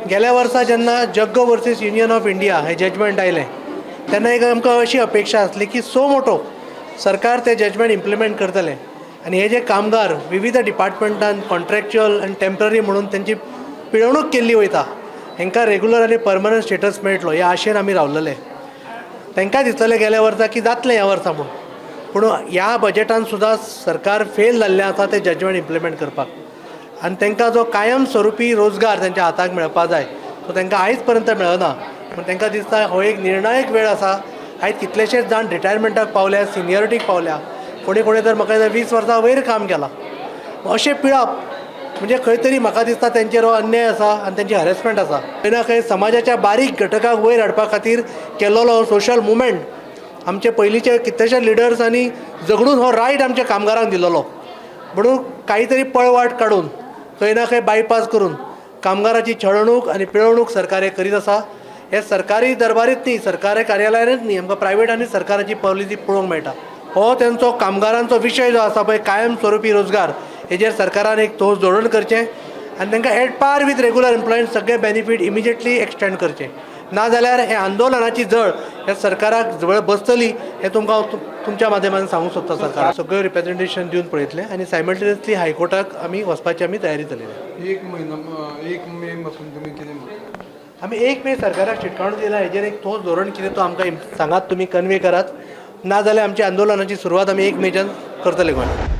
गेल्या वर्सा जेन्ना Jaggo versus union of India हे जजमेंट आयलें तेन्ना एक आमकां अशी अपेक्षा आसली की सो मोठो सरकार ते जजमेंट इम्प्लिमेंट करतले आनी हे जे कामगार विविध डिपार्टमेंटान कॉन्ट्रॅक्च्युअल आनी टेम्पररी म्हणून त्यांची पिळवणूक केल्ली वयता हांकां रेग्युलर आनी परमनंट स्टेटस मेळटलो ह्या आशेन आमी रावलेले. तांकां दिसलें गेल्या वर्सा की जातलें ह्या वर्सा म्हणून, पूण ह्या बजेटान सुद्दां सरकार फेल जाल्लें आसा ते जजमेंट इम्प्लिमेंट करपाक. आनी तांकां जो कायम स्वरुपी रोजगार तांच्या हाताक मेळपाक जाय तो तांकां आयज पर्यंत मेळना. पूण तांकां दिसता हो एक निर्णायक वेळ आसा. आयज कितलेशेच जाण रिटायरमेंटाक पावल्या, सिनियरिटीक पावल्या, कोणी तर म्हाका 20 वर्सां वयर काम केलां. अशें पिळप म्हणजे खंय तरी म्हाका दिसता तेंचेर हो अन्याय आसा आनी तेंची हॅरेसमेंट आसा. खंय ना खंय समाजाच्या बारीक घटकाक वयर हाडपा खातीर केल्लो सोशल मुवमेंट आमचे पयलींचे कितलेशे लिडर्सांनी झगडून हो रायट आमच्या कामगारांक दिल्लो. म्हणून काही तरी पळवाट काडून खंय ना खंय बायपास करून कामगाराची छळवणूक आनी पिळवणूक सरकार करीत आसा. हे सरकारी दरबारीत न्ही, सरकारी कार्यालयांत न्ही, आमकां प्रायवेट आनी सरकाराची पॉलिसी पळोवंक मेळटा. हो तेंचो कामगारांचो विशय जो आसा पळय कायम स्वरुपी रोजगार हेजेर सरकारान एक ठोस धोरण करचें आनी तांकां at par with regular employment सगळे बेनिफीट इमिजिएटली एक्सटेंड करचे. नाजाल्यार हे आंदोलनाची झळ ह्या सरकाराक जवळ बसतली हें तुमकां तुमच्या माध्यमान सांगूंक सोदता. सरकार सगळें रिप्रेझेंटेशन दिवन पळयतलें आनी सायमल्टेनियसली हायकोर्टाक आमी वचपाची आमी तयारी केलेली. 1 मे पासून तुमी कितें आमी 1 मे सरकाराक शिटकावणी दिला. हेजेर एक ठोस धोरण कितें तो आमकां सांगात, तुमी कन्वे करात. नाजाल्यार आमच्या आंदोलनाची सुरवात आमी 1 मेच्यान करतले गोंयांत.